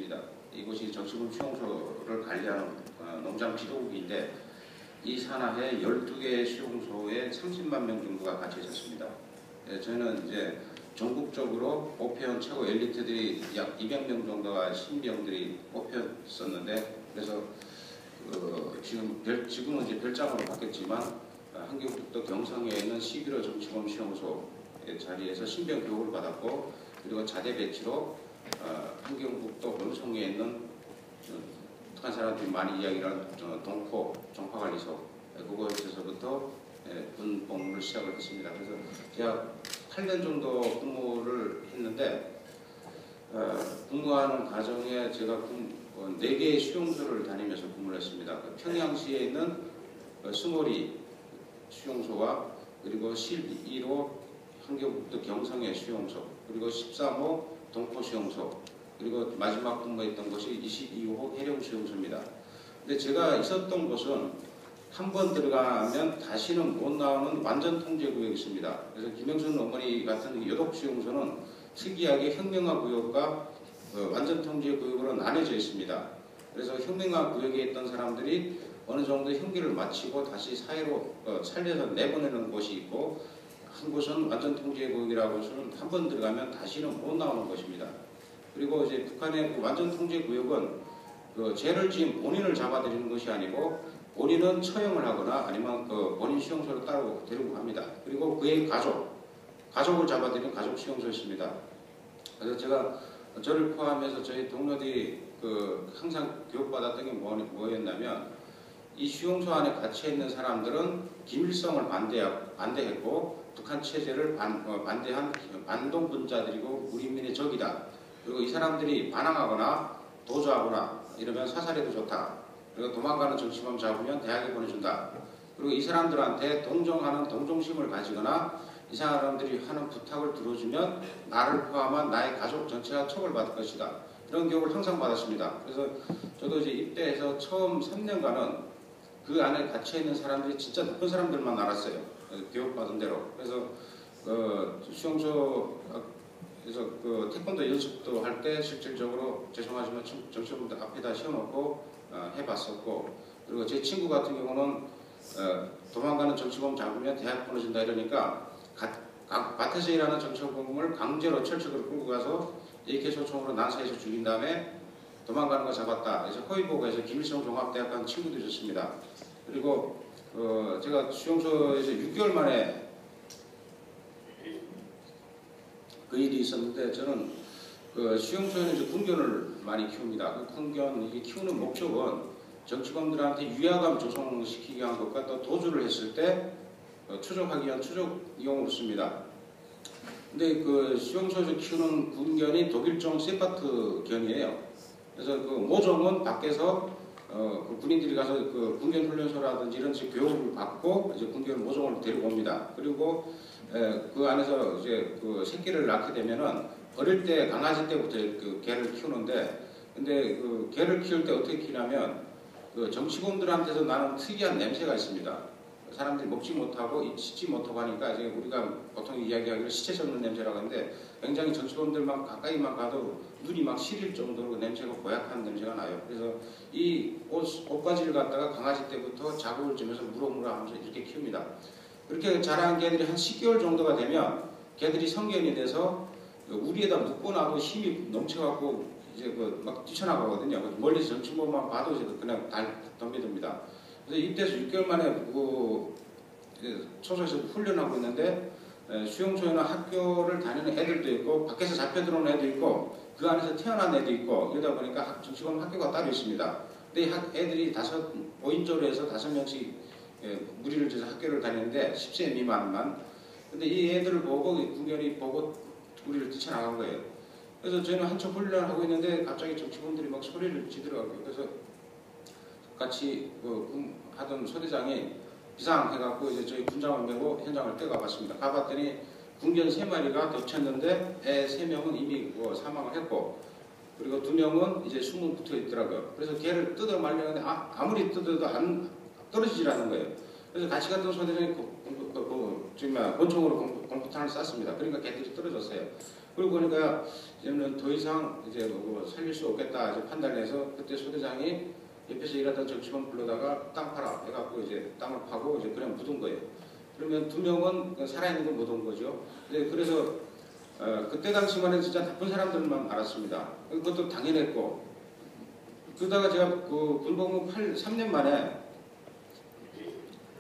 있습니다. 이곳이 정치군 수용소를 관리하는 농장 지도국인데 이 산하에 12개의 수용소에 30만 명 정도가 갇혀 있었습니다. 저희는 이제 전국적으로 뽑혀온 최고 엘리트들이 약 200명 정도가 신병들이 뽑혔었는데, 그래서 지금은 이제 별장으로 바뀌었지만 한경북도 경성에 있는 11호 정치범 수용소의 자리에서 신병 교육을 받았고, 그리고 자대 배치로 한경북도 원성에 있는 북한 사람들이 많이 이야기하는 동포 종파관리소, 그곳에서부터 군 복무를 시작을 했습니다. 그래서 제가 8년 정도 근무를 했는데, 근무하는 과정에 제가 4개의 수용소를 다니면서 근무를 했습니다. 평양시에 있는 스몰이 수용소와 그리고 11호 한경북도 경성의 수용소, 그리고 13호 동포 수용소, 그리고 마지막 근무했던 것이 22호 해령 수용소입니다. 근데 제가 있었던 곳은 한 번 들어가면 다시는 못 나오는 완전 통제 구역이 있습니다. 그래서 김영순 어머니 같은 여독 수용소는 특이하게 혁명화 구역과 완전 통제 구역으로 나뉘어져 있습니다. 그래서 혁명화 구역에 있던 사람들이 어느 정도 형기를 마치고 다시 사회로 살려서 내보내는 곳이 있고, 한 곳은 완전 통제 구역이라고 해서는 한 번 들어가면 다시는 못 나오는 것입니다. 그리고 이제 북한의 그 완전 통제 구역은 죄를 지은 본인을 잡아들이는 것이 아니고 본인은 처형을 하거나 아니면 본인 수용소로 따로 데리고 갑니다. 그리고 그의 가족을 잡아들이는 가족 수용소였습니다. 그래서 제가 저를 포함해서 저희 동료들이 항상 교육받았던 게 뭐였냐면, 이 수용소 안에 갇혀 있는 사람들은 김일성을 반대했고 북한 체제를 반대한 반동분자들이고 우리 민의 적이다. 그리고 이 사람들이 반항하거나 도주하거나 이러면 사살해도 좋다. 그리고 도망가는 정치범 잡으면 대학에 보내준다. 그리고 이 사람들한테 동정하는 동정심을 가지거나 이 사람들이 하는 부탁을 들어주면 나를 포함한 나의 가족 전체가 처벌받을 것이다. 이런 교육을 항상 받았습니다. 그래서 저도 이제 입대해서 처음 3년간은 그 안에 갇혀있는 사람들이 진짜 나쁜 사람들만 알았어요. 교육받은 대로. 그래서 수용소에서 태권도 연습도 할 때 실질적으로 죄송하지만 정치범들 앞에다 세워놓고 해봤었고, 그리고 제 친구 같은 경우는 도망가는 정치범 잡으면 대학 보내준다 이러니까 밭에서 일하는 정치범을 강제로 철책으로 끌고 가서 AK 소총으로 난사해서 죽인 다음에 도망가는 거 잡았다. 그래서 허위보고에서 김일성 종합대학 간 친구도 있었습니다. 그리고 제가 수용소에서 6개월 만에 그 일이 있었는데, 저는 수용소에는 이제 군견을 많이 키웁니다. 그 군견 이게 키우는 목적은 정치범들한테 위화감 조성시키기 위한 것과 또 도주를 했을 때 추적하기 위한 추적용으로 씁니다. 근데 그 수용소에서 키우는 군견이 독일종 세파트 견이에요. 그래서 그 모종은 밖에서 그 군인들이 가서 그 군견 훈련소라든지 이런 식 교육을 받고 이제 군견 모종을 데리고 옵니다. 그리고 그 안에서 이제 그 새끼를 낳게 되면은 어릴 때 강아지 때부터 그 개를 키우는데, 근데 그 개를 키울 때 어떻게 키우냐면 그 정치범들한테서 나는 특이한 냄새가 있습니다. 사람들이 먹지 못하고 씻지 못하고 하니까 이제 우리가 보통 이야기하기로 시체 썩는 냄새라고 하는데, 굉장히 정치범들만 가까이만 가도 눈이 막 시릴 정도로 그 냄새가 고약한 냄새가 나요. 그래서 이 옷가지를 갖다가 강아지 때부터 자국을 주면서 물어물어 하면서 이렇게 키웁니다. 그렇게 자란 개들이 한 10개월 정도가 되면 개들이 성견이 돼서 우리에다 묶어놔도 힘이 넘쳐갖고 이제 막 뛰쳐나가거든요. 멀리서 정치범만 봐도 이제 그냥 덤벼듭니다. 그래서 이때서 6개월 만에 초소에서 훈련하고 있는데, 수용소에는 학교를 다니는 애들도 있고 밖에서 잡혀 들어오는 애도 있고 그 안에서 태어난 애도 있고, 이러다 보니까 정치범 학교가 따로 있습니다. 근데 애들이 5인조로 해서 5명씩 무리를 지어서 학교를 다니는데 10세 미만만. 근데 이 애들을 보고 군견이 보고 우리를 뛰쳐나간 거예요. 그래서 저희는 한참 훈련을 하고 있는데 갑자기 정치범들이 막 소리를 지르더라고요. 그래서 같이 하던 소대장이 비상해갖고 이제 저희 군장을 메고 현장을 뛰어가봤습니다. 가봤더니 군견 3마리가 겹쳤는데 애 3명은 이미 사망을 했고, 그리고 2명은 이제 숨은 붙어 있더라고요. 그래서 걔를 뜯어 말려는데 아무리 뜯어도 안 떨어지질 않는 거예요. 그래서 같이 갔던 소대장이 권총으로 공포탄을 쐈습니다. 그러니까 걔들이 떨어졌어요. 그러고 보니까 이제는 더 이상 이제 뭐 살릴 수 없겠다 이제 판단해서 그때 소대장이 옆에서 일하던 정치범 불러다가 땅 팔아 해갖고 이제 땅을 파고 이제 그냥 묻은 거예요. 그러면 2명은 살아있는 걸 묻은 거죠. 그래서 그때 당시만은 진짜 나쁜 사람들만 알았습니다. 그것도 당연했고, 그러다가 제가 그 군복무 3년 만에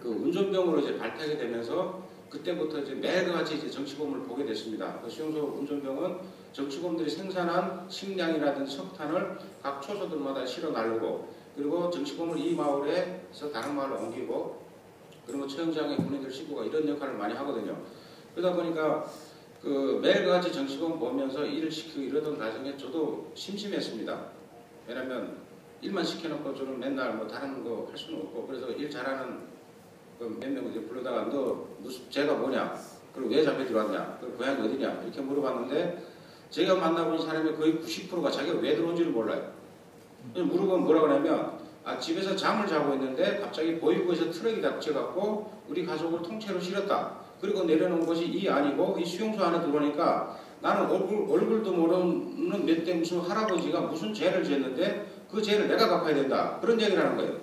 그 운전병으로 이제 발탁이 되면서 그때부터 이제 매일같이 이제 정치범을 보게 됐습니다. 그 수용소 운전병은 정치범들이 생산한 식량이라든지 석탄을 각 초소들마다 실어 나르고, 그리고 정치범을 이 마을에서 다른 마을로 옮기고, 그리고 처형장에 군인들 싣고 이런 역할을 많이 하거든요. 그러다 보니까 그 매일같이 정치범 보면서 일을 시키고 이러던 과정에 저도 심심했습니다. 왜냐면 일만 시켜놓고 저는 맨날 뭐 다른 거 할 수는 없고, 그래서 일 잘하는 몇 명 이제 불러다가 너 무슨 죄가 뭐냐, 그리고 왜 잡혀 들어왔냐, 그리고 고향이 어디냐 이렇게 물어봤는데, 제가 만나본 사람의 거의 90%가 자기가 왜 들어온지를 몰라요. 물어보면 뭐라고 하냐면, 집에서 잠을 자고 있는데 갑자기 보이고에서 트럭이 닥쳐갖고 우리 가족을 통째로 실었다. 그리고 내려놓은 곳이 이 안이고 이 수용소 안에 들어오니까 나는 얼굴도 모르는 몇 대 무슨 할아버지가 무슨 죄를 지었는데 그 죄를 내가 갚아야 된다. 그런 얘기를 하는 거예요.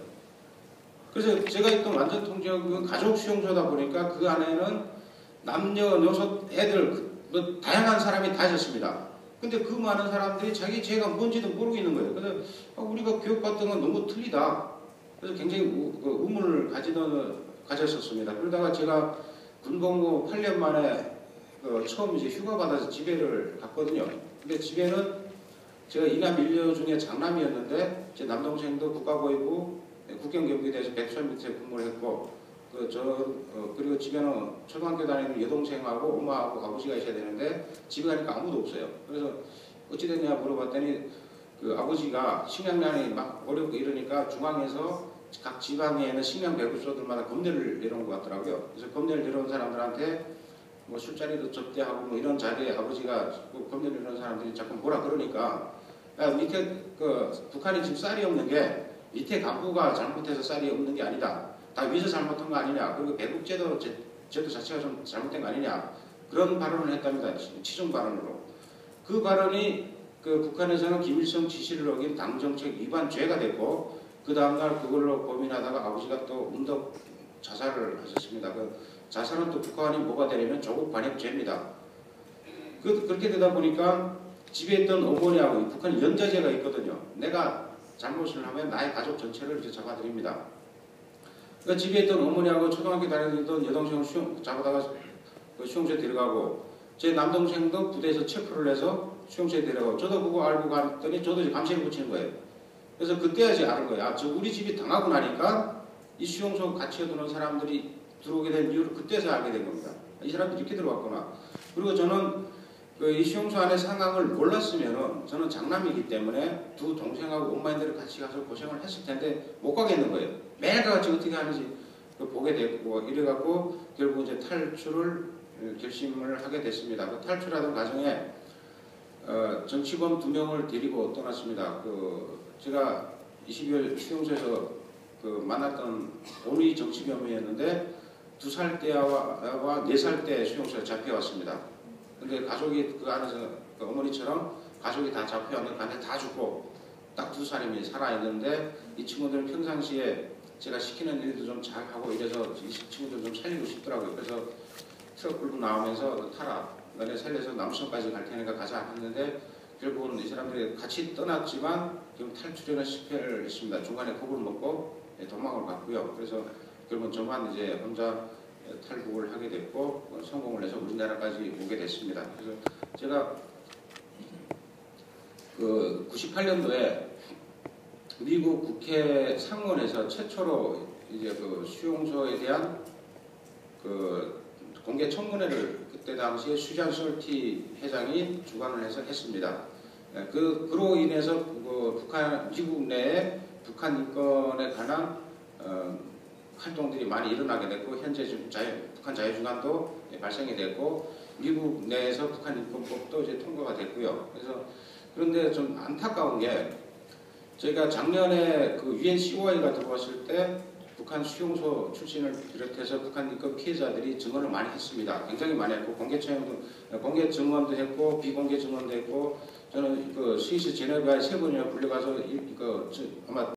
그래서 제가 있던 완전 통제역은 가족 수용소다 보니까 그 안에는 남녀, 여섯, 애들 뭐 다양한 사람이 다 있었습니다. 근데 그 많은 사람들이 자기 죄가 뭔지도 모르고 있는 거예요. 그래서 우리가 교육받던 건 너무 틀리다. 그래서 굉장히 의문을 가졌었습니다. 그러다가 제가 군복무 8년 만에 처음 이제 휴가 받아서 집에를 갔거든요. 근데 집에는 제가 이남 일녀 중에 장남이었는데 제 남동생도 국가보위부 국경경비대에서 백수원 밑에 근무를 했고, 그리고 집에는 초등학교 다니는 여동생하고 엄마하고 아버지가 있어야 되는데 집에 가니까 아무도 없어요. 그래서 어찌 됐냐 물어봤더니 그 아버지가 식량난이 막 어렵고 이러니까 중앙에서 각 지방에 있는 식량 배급소들마다 검내를 내려온 것 같더라고요. 그래서 검내를 내려온 사람들한테 뭐 술자리도 접대하고 뭐 이런 자리에 아버지가 검내를 내려온 사람들이 자꾸 뭐라 그러니까, 밑에 북한이 지금 쌀이 없는 게 밑에 간부가 잘못해서 쌀이 없는 게 아니다. 다 위에서 잘못한 거 아니냐. 그리고 배국제도 제도 자체가 좀 잘못된 거 아니냐. 그런 발언을 했답니다. 치중 발언으로. 그 발언이 북한에서는 김일성 지시를 어긴 당정책 위반 죄가 됐고, 그 다음날 그걸로 고민하다가 아버지가 또 운동 자살을 하셨습니다. 그 자살은 또 북한이 뭐가 되냐면 조국 반역죄입니다. 그렇게 되다 보니까 집에 있던 어머니하고 북한 연좌제가 있거든요. 내가 잘못을 하면 나의 가족 전체를 이제 잡아드립니다. 그러니까 집에 있던 어머니하고 초등학교 다니던 여동생을 잡아다가 수용소에 데려가고, 제 남동생도 부대에서 체포를 해서 수용소에 데려가고, 저도 그거 알고 갔더니 저도 이제 감시를 붙이는 거예요. 그래서 그때야 이제 아는 거예요. 저 우리 집이 당하고 나니까 이 수용소 같이 두는 사람들이 들어오게 된 이유를 그때서 알게 된 겁니다. 이 사람들이 이렇게 들어왔구나. 그리고 저는 이 수용소 안의 상황을 몰랐으면은 저는 장남이기 때문에 두 동생하고 엄마인들을 같이 가서 고생을 했을 텐데 못 가겠는 거예요. 매일같이 어떻게 하는지 보게 됐고, 이래갖고 결국 이제 탈출을 결심을 하게 됐습니다. 그 탈출하던 과정에 정치범 2명을 데리고 떠났습니다. 제가 22일 수용소에서 만났던 본의 정치범이었는데 2살 때와 4살 때 수용소에 잡혀왔습니다. 근데 가족이 그 안에서 어머니처럼 가족이 다 잡혀왔는데 안에 다 죽고 딱 2사람이 살아있는데, 이 친구들은 평상시에 제가 시키는 일도 좀 잘하고 이래서 이 친구들 좀 살리고 싶더라고요. 그래서 트럭 끌고 나오면서 타라, 너네 살려서 남수성까지 갈 테니까 가자 했는데, 결국은 이 사람들이 같이 떠났지만 지금 탈출에는 실패를 했습니다. 중간에 겁을 먹고 도망을 갔고요. 그래서 결국은 저만 이제 혼자 탈북을 하게 됐고 성공을 해서 우리나라까지 오게 됐습니다. 그래서 제가 98년도에 미국 국회 상원에서 최초로 이제 수용소에 대한 공개 청문회를 그때 당시에 슈잔 솔티 회장이 주관을 해서 했습니다. 그로 인해서 미국 내에 북한 인권에 관한 활동들이 많이 일어나게 됐고, 현재 지금 북한 자유주간도 발생이 됐고, 미국 내에서 북한 인권법도 이제 통과가 됐고요. 그런데 좀 안타까운 게, 저희가 작년에 UN COI가 들어왔을 때 북한 수용소 출신을 비롯해서 북한 그 피해자들이 증언을 많이 했습니다. 굉장히 많이 했고 공개 증언도 했고 비공개 증언도 했고 저는 그 스위스 제네바에 3번이나 불려가서 아마